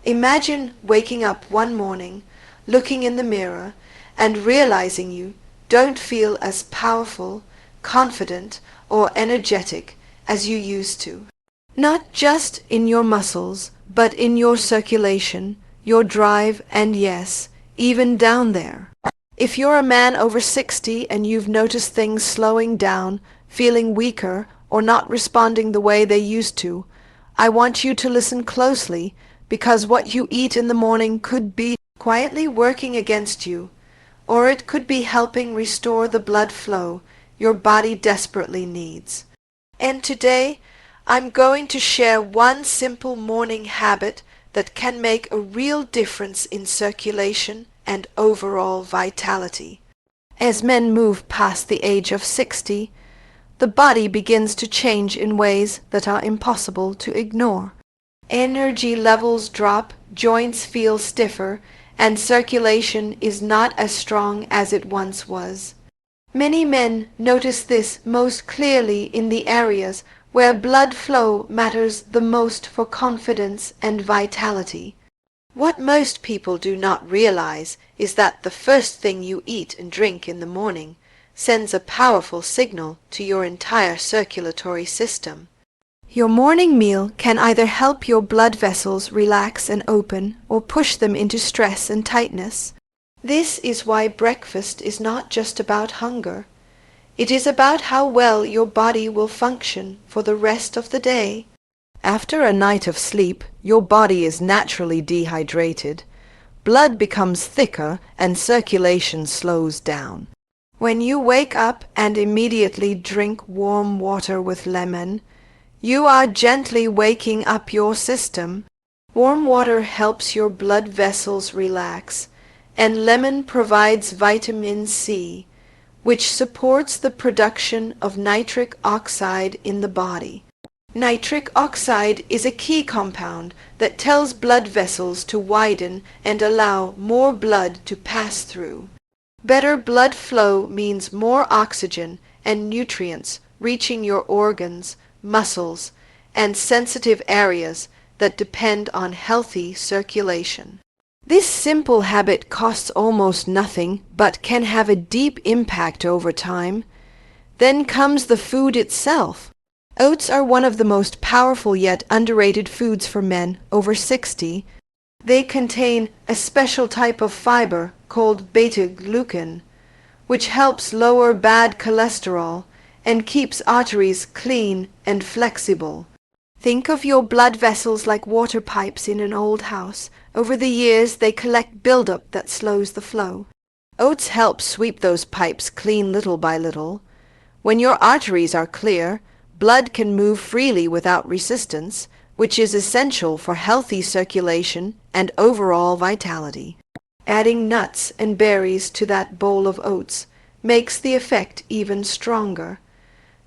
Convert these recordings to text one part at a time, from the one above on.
Imagine waking up one morning, looking in the mirror, and realizing you don't feel as powerful, confident, or energetic as you used to. Not just in your muscles, but in your circulation, your drive, and yes, even down there. If you're a man over 60 and you've noticed things slowing down, feeling weaker, or not responding the way they used to, I want you to listen closely, because what you eat in the morning could be quietly working against you, or it could be helping restore the blood flow your body desperately needs. And today, I'm going to share one simple morning habit that can make a real difference in circulation and overall vitality. As men move past the age of 60, the body begins to change in ways that are impossible to ignore. Energy levels drop, joints feel stiffer, and circulation is not as strong as it once was. Many men notice this most clearly in the areas where blood flow matters the most for confidence and vitality. What most people do not realize is that the first thing you eat and drink in the morning sends a powerful signal to your entire circulatory system. Your morning meal can either help your blood vessels relax and open, or push them into stress and tightness. This is why breakfast is not just about hunger. It is about how well your body will function for the rest of the day. After a night of sleep, your body is naturally dehydrated. Blood becomes thicker and circulation slows down. When you wake up and immediately drink warm water with lemon, you are gently waking up your system. Warm water helps your blood vessels relax, and lemon provides vitamin C, which supports the production of nitric oxide in the body. Nitric oxide is a key compound that tells blood vessels to widen and allow more blood to pass through. Better blood flow means more oxygen and nutrients reaching your organs, muscles, and sensitive areas that depend on healthy circulation. This simple habit costs almost nothing, but can have a deep impact over time. Then comes the food itself. Oats are one of the most powerful yet underrated foods for men over 60. They contain a special type of fiber called beta-glucan, which helps lower bad cholesterol and keeps arteries clean and flexible. Think of your blood vessels like water pipes in an old house. Over the years, they collect buildup that slows the flow. Oats help sweep those pipes clean little by little. When your arteries are clear, blood can move freely without resistance, which is essential for healthy circulation and overall vitality. Adding nuts and berries to that bowl of oats makes the effect even stronger.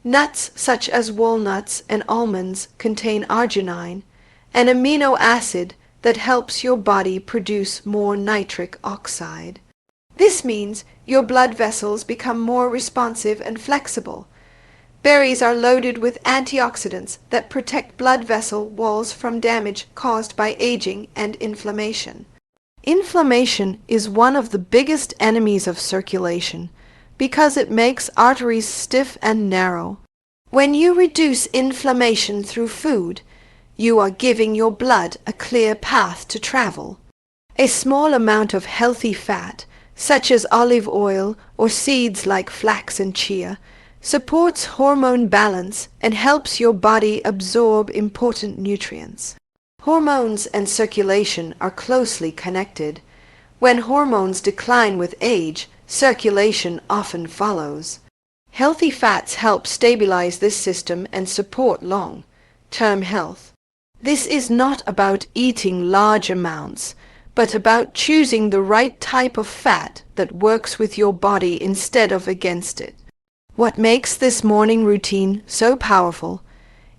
Nuts such as walnuts and almonds contain arginine, an amino acid that helps your body produce more nitric oxide. This means your blood vessels become more responsive and flexible. Berries are loaded with antioxidants that protect blood vessel walls from damage caused by aging and inflammation. Inflammation is one of the biggest enemies of circulation because it makes arteries stiff and narrow. When you reduce inflammation through food, you are giving your blood a clear path to travel. A small amount of healthy fat, such as olive oil or seeds like flax and chia, supports hormone balance and helps your body absorb important nutrients. Hormones and circulation are closely connected. When hormones decline with age, circulation often follows. Healthy fats help stabilize this system and support long-term health. This is not about eating large amounts, but about choosing the right type of fat that works with your body instead of against it. What makes this morning routine so powerful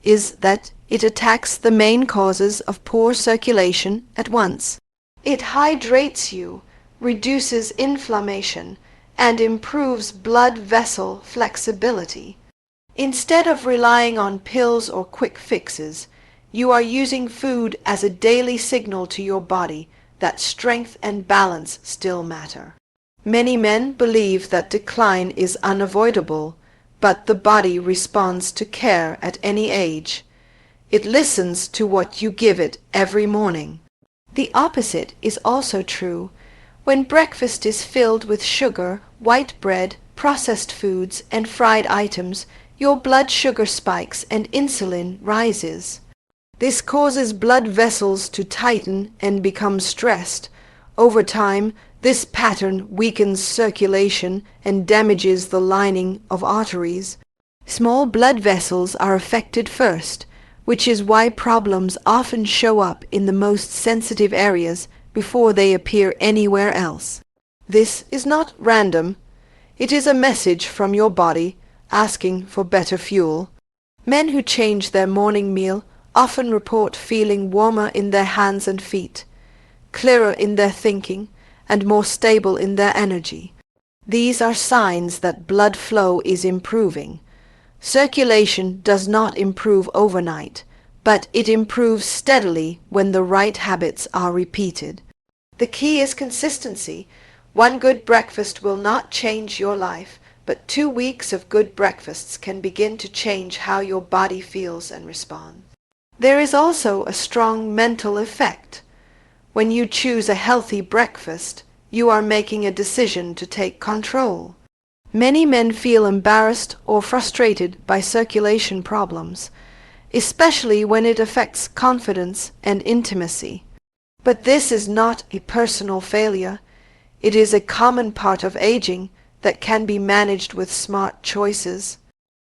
is that it attacks the main causes of poor circulation at once. It hydrates you, reduces inflammation, and improves blood vessel flexibility. Instead of relying on pills or quick fixes, You are using food as a daily signal to your body that strength and balance still matter. Many men believe that decline is unavoidable, but the body responds to care at any age. It listens to what you give it every morning. The opposite is also true. When breakfast is filled with sugar, white bread, processed foods, and fried items, your blood sugar spikes and insulin rises. This causes blood vessels to tighten and become stressed. Over time, this pattern weakens circulation and damages the lining of arteries. Small blood vessels are affected first, which is why problems often show up in the most sensitive areas before they appear anywhere else. This is not random. It is a message from your body asking for better fuel. Men who change their morning meal often report feeling warmer in their hands and feet, clearer in their thinking, and more stable in their energy. These are signs that blood flow is improving. Circulation does not improve overnight, but it improves steadily when the right habits are repeated. The key is consistency. One good breakfast will not change your life, but 2 weeks of good breakfasts can begin to change how your body feels and responds. There is also a strong mental effect. When you choose a healthy breakfast, you are making a decision to take control. Many men feel embarrassed or frustrated by circulation problems, especially when it affects confidence and intimacy. But this is not a personal failure. It is a common part of aging that can be managed with smart choices.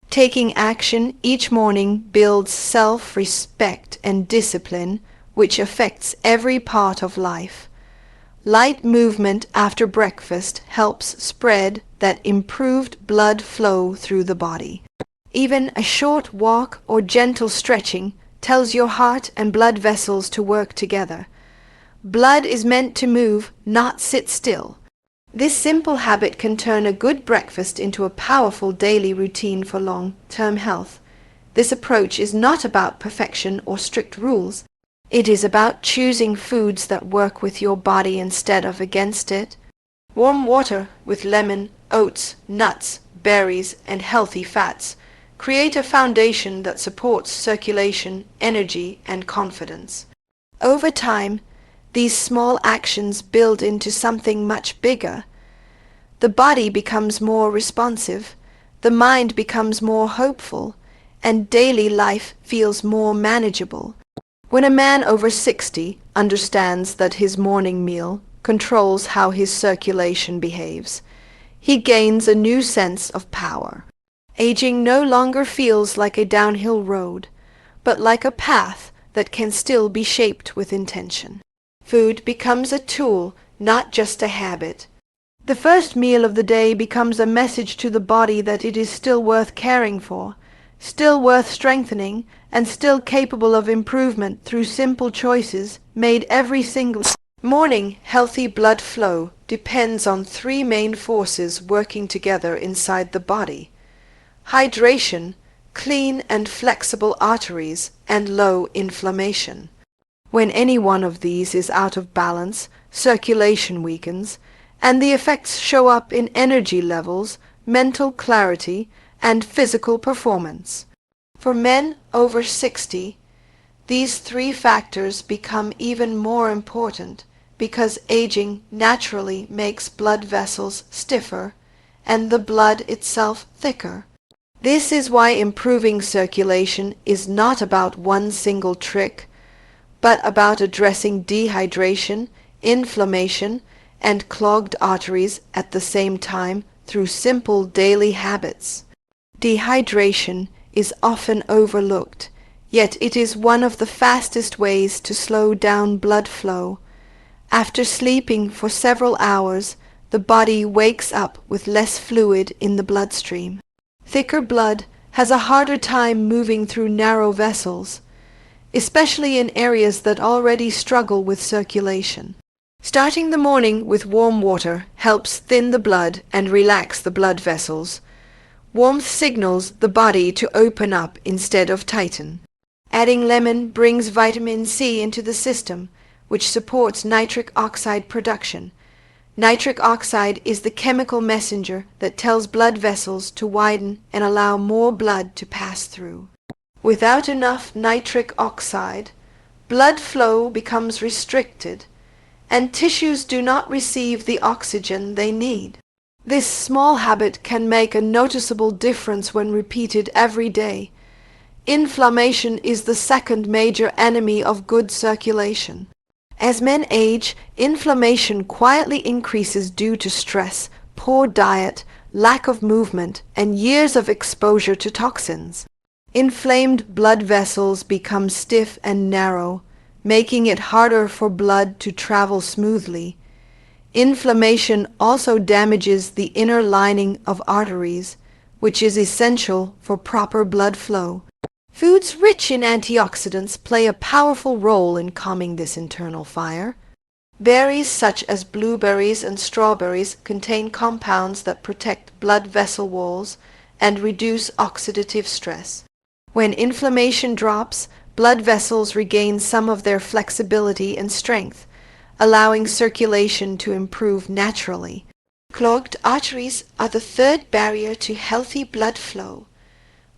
Taking action each morning builds self-respect and discipline, which affects every part of life. Light movement after breakfast helps spread that improved blood flow through the body. Even a short walk or gentle stretching tells your heart and blood vessels to work together. Blood is meant to move, not sit still. This simple habit can turn a good breakfast into a powerful daily routine for long-term health. This approach is not about perfection or strict rules. It is about choosing foods that work with your body instead of against it. Warm water with lemon, oats, nuts, berries, and healthy fats create a foundation that supports circulation, energy, and confidence. Over time, these small actions build into something much bigger. The body becomes more responsive, the mind becomes more hopeful, and daily life feels more manageable. When a man over 60 understands that his morning meal controls how his circulation behaves, he gains a new sense of power. Aging no longer feels like a downhill road, but like a path that can still be shaped with intention. Food becomes a tool, not just a habit. The first meal of the day becomes a message to the body that it is still worth caring for, still worth strengthening, and still capable of improvement through simple choices made every single morning. Healthy blood flow depends on 3 main forces working together inside the body: hydration, clean and flexible arteries, and low inflammation. When any one of these is out of balance, circulation weakens, and the effects show up in energy levels, mental clarity, and physical performance. For men over 60, these 3 factors become even more important because aging naturally makes blood vessels stiffer and the blood itself thicker. This is why improving circulation is not about one single trick, but about addressing dehydration, inflammation, and clogged arteries at the same time through simple daily habits. Dehydration is often overlooked, yet it is one of the fastest ways to slow down blood flow. After sleeping for several hours, the body wakes up with less fluid in the bloodstream. Thicker blood has a harder time moving through narrow vessels, especially in areas that already struggle with circulation. Starting the morning with warm water helps thin the blood and relax the blood vessels. Warmth signals the body to open up instead of tighten. Adding lemon brings vitamin C into the system, which supports nitric oxide production. Nitric oxide is the chemical messenger that tells blood vessels to widen and allow more blood to pass through. Without enough nitric oxide, blood flow becomes restricted, and tissues do not receive the oxygen they need. This small habit can make a noticeable difference when repeated every day. Inflammation is the second major enemy of good circulation. As men age, inflammation quietly increases due to stress, poor diet, lack of movement, and years of exposure to toxins. Inflamed blood vessels become stiff and narrow, making it harder for blood to travel smoothly. Inflammation also damages the inner lining of arteries, which is essential for proper blood flow. Foods rich in antioxidants play a powerful role in calming this internal fire. Berries such as blueberries and strawberries contain compounds that protect blood vessel walls and reduce oxidative stress. When inflammation drops, blood vessels regain some of their flexibility and strength, allowing circulation to improve naturally. Clogged arteries are the third barrier to healthy blood flow.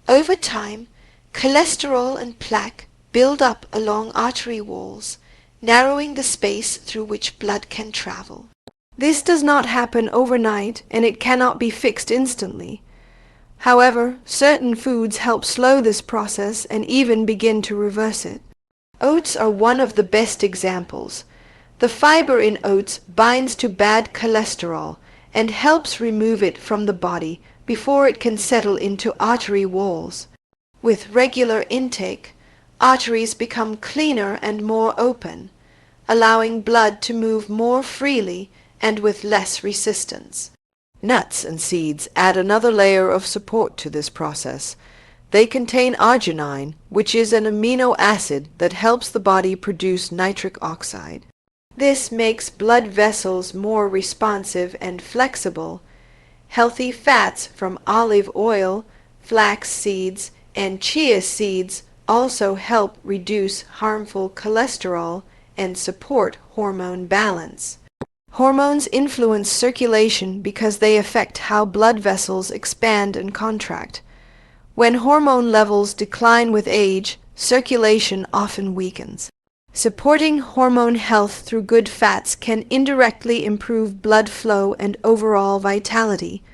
Over time, cholesterol and plaque build up along artery walls, narrowing the space through which blood can travel. This does not happen overnight, and it cannot be fixed instantly. However, certain foods help slow this process and even begin to reverse it. Oats are one of the best examples. The fiber in oats binds to bad cholesterol and helps remove it from the body before it can settle into artery walls. With regular intake, arteries become cleaner and more open, allowing blood to move more freely and with less resistance. Nuts and seeds add another layer of support to this process. They contain arginine, which is an amino acid that helps the body produce nitric oxide. This makes blood vessels more responsive and flexible. Healthy fats from olive oil, flax seeds, and chia seeds also help reduce harmful cholesterol and support hormone balance. Hormones influence circulation because they affect how blood vessels expand and contract. When hormone levels decline with age, circulation often weakens. Supporting hormone health through good fats can indirectly improve blood flow and overall vitality.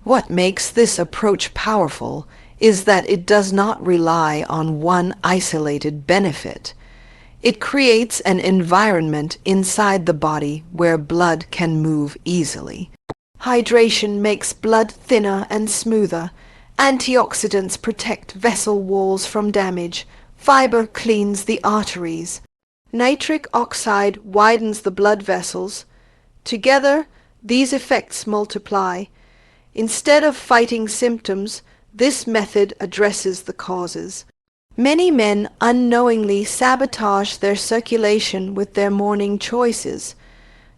What makes this approach powerful is that it does not rely on one isolated benefit. It creates an environment inside the body where blood can move easily. Hydration makes blood thinner and smoother. Antioxidants protect vessel walls from damage. Fiber cleans the arteries. Nitric oxide widens the blood vessels. Together, these effects multiply. Instead of fighting symptoms, this method addresses the causes. Many men unknowingly sabotage their circulation with their morning choices.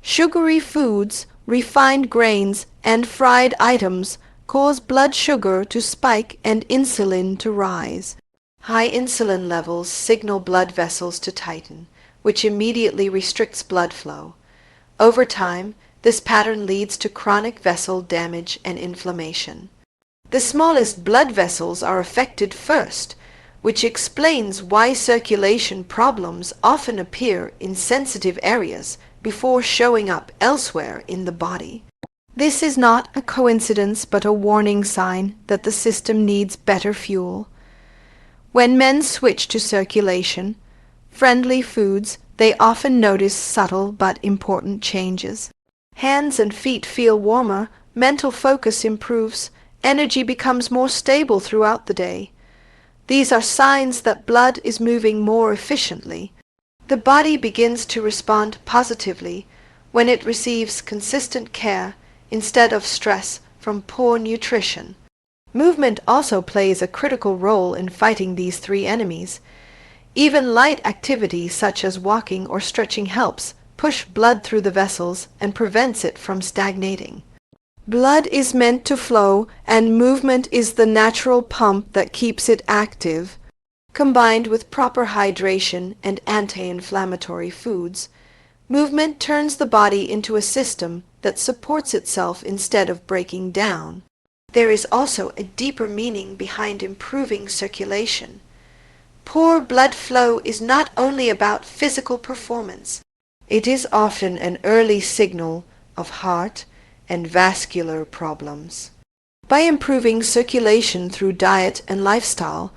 Sugary foods, refined grains, and fried items cause blood sugar to spike and insulin to rise. High insulin levels signal blood vessels to tighten, which immediately restricts blood flow. Over time, this pattern leads to chronic vessel damage and inflammation. The smallest blood vessels are affected first, which explains why circulation problems often appear in sensitive areas before showing up elsewhere in the body. This is not a coincidence but a warning sign that the system needs better fuel. When men switch to circulation-friendly foods, they often notice subtle but important changes. Hands and feet feel warmer, mental focus improves, energy becomes more stable throughout the day. These are signs that blood is moving more efficiently. The body begins to respond positively when it receives consistent care instead of stress from poor nutrition. Movement also plays a critical role in fighting these three enemies. Even light activity such as walking or stretching helps push blood through the vessels and prevents it from stagnating. Blood is meant to flow, and movement is the natural pump that keeps it active. Combined with proper hydration and anti-inflammatory foods, movement turns the body into a system that supports itself instead of breaking down. There is also a deeper meaning behind improving circulation. Poor blood flow is not only about physical performance. It is often an early signal of heart and vascular problems. By improving circulation through diet and lifestyle,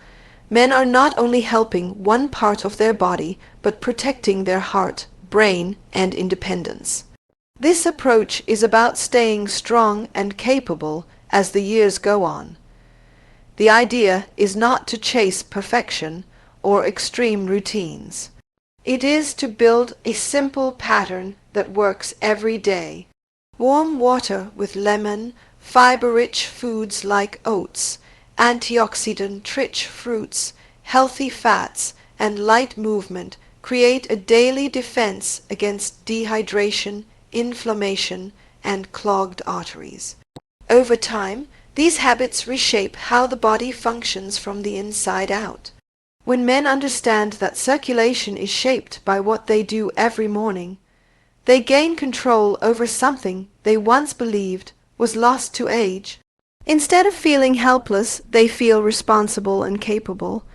men are not only helping one part of their body, but protecting their heart, brain, and independence. This approach is about staying strong and capable as the years go on. The idea is not to chase perfection or extreme routines. It is to build a simple pattern that works every day. Warm water with lemon, fiber-rich foods like oats, antioxidant-rich fruits, healthy fats, and light movement create a daily defense against dehydration, inflammation, and clogged arteries. Over time, these habits reshape how the body functions from the inside out. When men understand that circulation is shaped by what they do every morning, they gain control over something they once believed was lost to age. Instead of feeling helpless, they feel responsible and capable.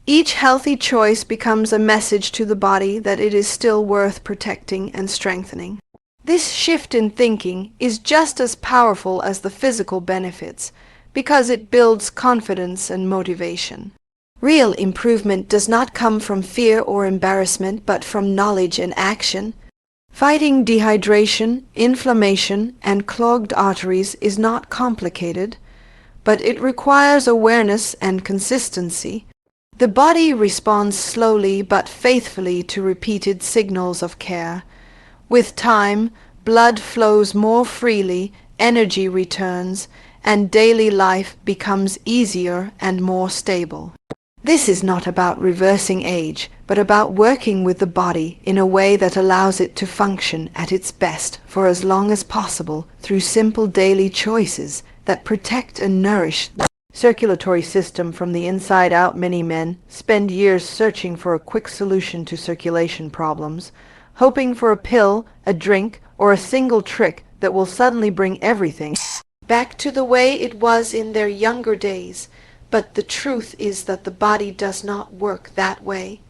Each healthy choice becomes a message to the body that it is still worth protecting and strengthening. This shift in thinking is just as powerful as the physical benefits, because it builds confidence and motivation. Real improvement does not come from fear or embarrassment, but from knowledge and action. Fighting dehydration, inflammation, and clogged arteries is not complicated, but it requires awareness and consistency. The body responds slowly but faithfully to repeated signals of care. With time, blood flows more freely, energy returns, and daily life becomes easier and more stable. This is not about reversing age, but about working with the body in a way that allows it to function at its best for as long as possible through simple daily choices that protect and nourish the circulatory system from the inside out. Many men spend years searching for a quick solution to circulation problems, hoping for a pill, a drink, or a single trick that will suddenly bring everything back to the way it was in their younger days. But the truth is that the body does not work that way.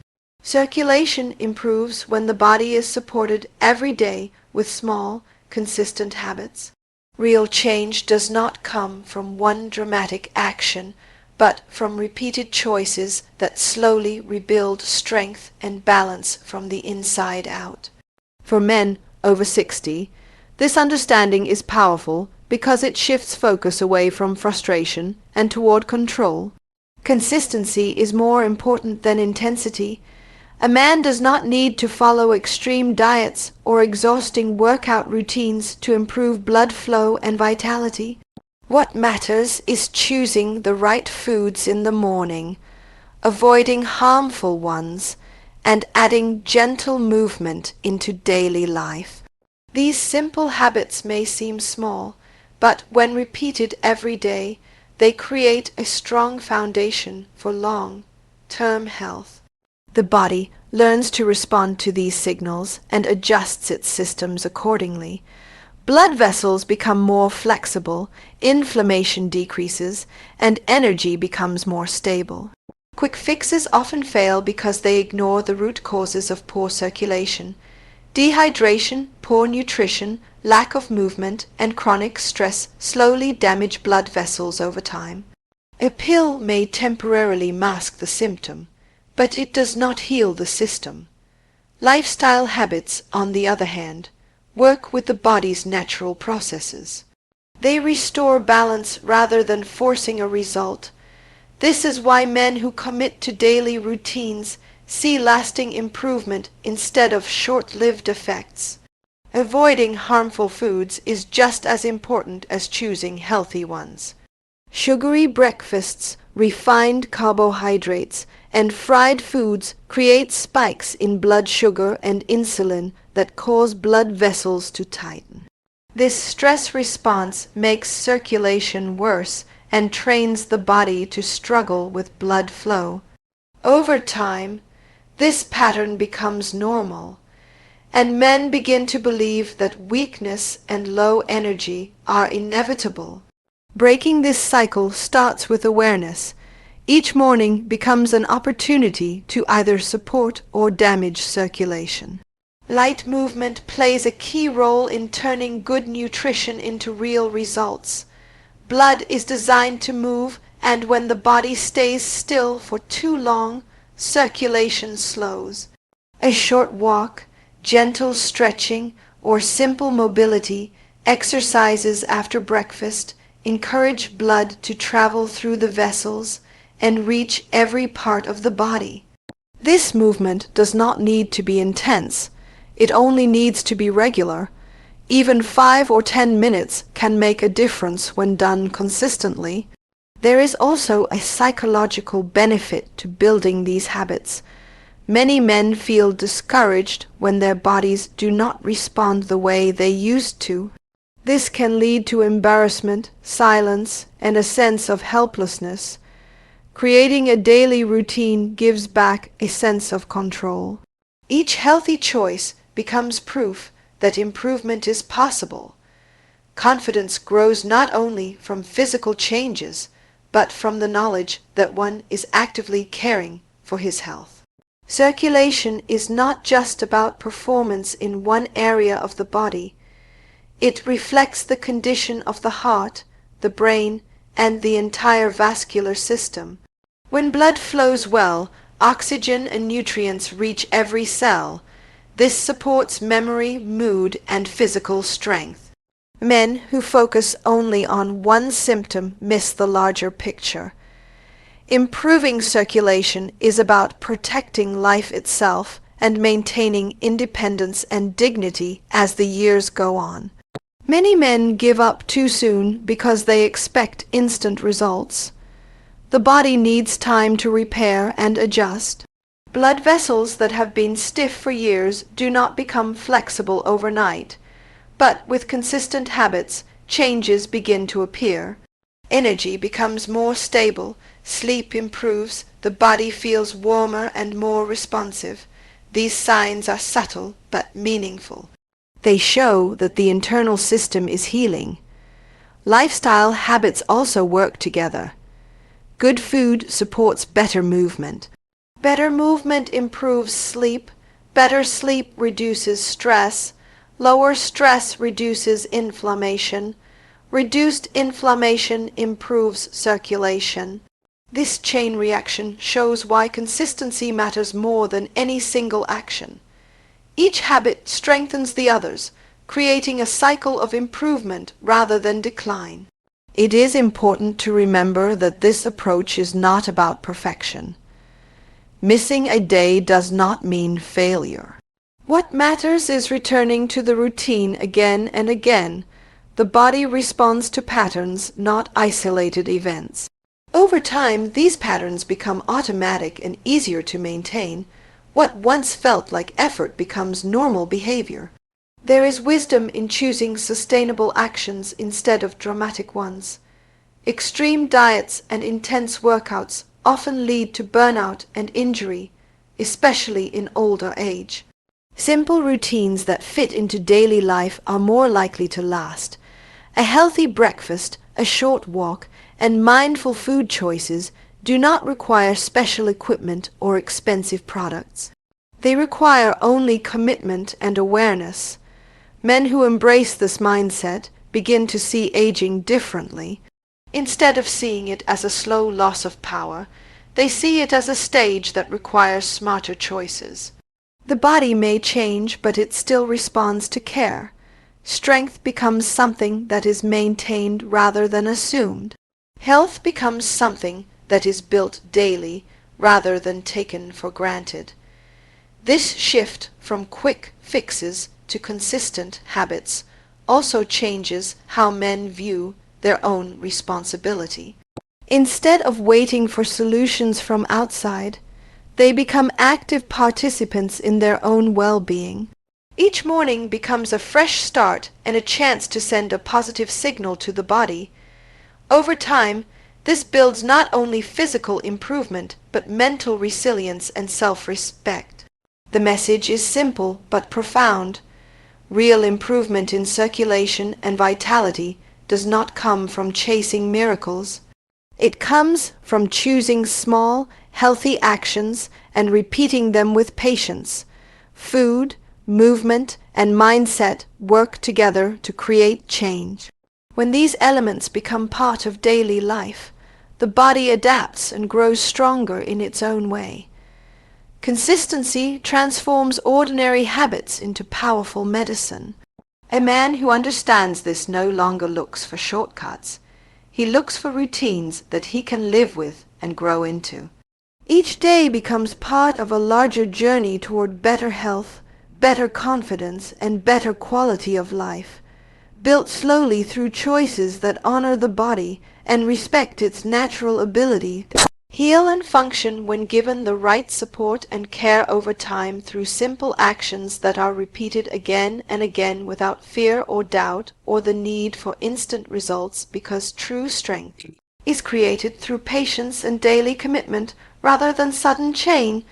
Circulation improves when the body is supported every day with small, consistent habits. Real change does not come from one dramatic action, but from repeated choices that slowly rebuild strength and balance from the inside out. For men over 60, this understanding is powerful because it shifts focus away from frustration and toward control. Consistency is more important than intensity. A man does not need to follow extreme diets or exhausting workout routines to improve blood flow and vitality. What matters is choosing the right foods in the morning, avoiding harmful ones, and adding gentle movement into daily life. These simple habits may seem small, but when repeated every day, they create a strong foundation for long-term health. The body learns to respond to these signals and adjusts its systems accordingly. Blood vessels become more flexible, inflammation decreases, and energy becomes more stable. Quick fixes often fail because they ignore the root causes of poor circulation. Dehydration, poor nutrition, lack of movement, and chronic stress slowly damage blood vessels over time. A pill may temporarily mask the symptom, but it does not heal the system. Lifestyle habits, on the other hand, work with the body's natural processes. They restore balance rather than forcing a result. This is why men who commit to daily routines see lasting improvement instead of short-lived effects. Avoiding harmful foods is just as important as choosing healthy ones. Sugary breakfasts, refined carbohydrates, and fried foods create spikes in blood sugar and insulin that cause blood vessels to tighten. This stress response makes circulation worse and trains the body to struggle with blood flow. Over time, this pattern becomes normal, and men begin to believe that weakness and low energy are inevitable. Breaking this cycle starts with awareness. Each morning becomes an opportunity to either support or damage circulation. Light movement plays a key role in turning good nutrition into real results. Blood is designed to move, and when the body stays still for too long, circulation slows. A short walk, gentle stretching, or simple mobility, exercises after breakfast, encourage blood to travel through the vessels and reach every part of the body. This movement does not need to be intense. It only needs to be regular. Even 5 or 10 minutes can make a difference when done consistently. There is also a psychological benefit to building these habits. Many men feel discouraged when their bodies do not respond the way they used to. This can lead to embarrassment, silence, and a sense of helplessness. Creating a daily routine gives back a sense of control. Each healthy choice becomes proof that improvement is possible. Confidence grows not only from physical changes, but from the knowledge that one is actively caring for his health. Circulation is not just about performance in one area of the body. It reflects the condition of the heart, the brain, and the entire vascular system. When blood flows well, oxygen and nutrients reach every cell. This supports memory, mood, and physical strength. Men who focus only on one symptom miss the larger picture. Improving circulation is about protecting life itself and maintaining independence and dignity as the years go on. Many men give up too soon because they expect instant results. The body needs time to repair and adjust. Blood vessels that have been stiff for years do not become flexible overnight, but with consistent habits, changes begin to appear. Energy becomes more stable, sleep improves, the body feels warmer and more responsive. These signs are subtle but meaningful. They show that the internal system is healing. Lifestyle habits also work together. Good food supports better movement. Better movement improves sleep. Better sleep reduces stress. Lower stress reduces inflammation. Reduced inflammation improves circulation. This chain reaction shows why consistency matters more than any single action. Each habit strengthens the others, creating a cycle of improvement rather than decline. It is important to remember that this approach is not about perfection. Missing a day does not mean failure. What matters is returning to the routine again and again. The body responds to patterns, not isolated events. Over time, these patterns become automatic and easier to maintain. What once felt like effort becomes normal behavior. There is wisdom in choosing sustainable actions instead of dramatic ones. Extreme diets and intense workouts often lead to burnout and injury, especially in older age. Simple routines that fit into daily life are more likely to last. A healthy breakfast, a short walk, and mindful food choices do not require special equipment or expensive products. They require only commitment and awareness. Men who embrace this mindset begin to see aging differently. Instead of seeing it as a slow loss of power, they see it as a stage that requires smarter choices. The body may change, but it still responds to care. Strength becomes something that is maintained rather than assumed. Health becomes something that is built daily rather than taken for granted. This shift from quick fixes to consistent habits also changes how men view their own responsibility. Instead of waiting for solutions from outside, they become active participants in their own well-being. Each morning becomes a fresh start and a chance to send a positive signal to the body. Over time, This builds not only physical improvement, but mental resilience and self-respect. The message is simple but profound. Real improvement in circulation and vitality does not come from chasing miracles. It comes from choosing small, healthy actions and repeating them with patience. Food, movement, and mindset work together to create change. When these elements become part of daily life, the body adapts and grows stronger in its own way. Consistency transforms ordinary habits into powerful medicine. A man who understands this no longer looks for shortcuts. He looks for routines that he can live with and grow into. Each day becomes part of a larger journey toward better health, better confidence, and better quality of life, built slowly through choices that honor the body and respect its natural ability to heal and function when given the right support and care over time through simple actions that are repeated again and again without fear or doubt or the need for instant results, because true strength is created through patience and daily commitment rather than sudden change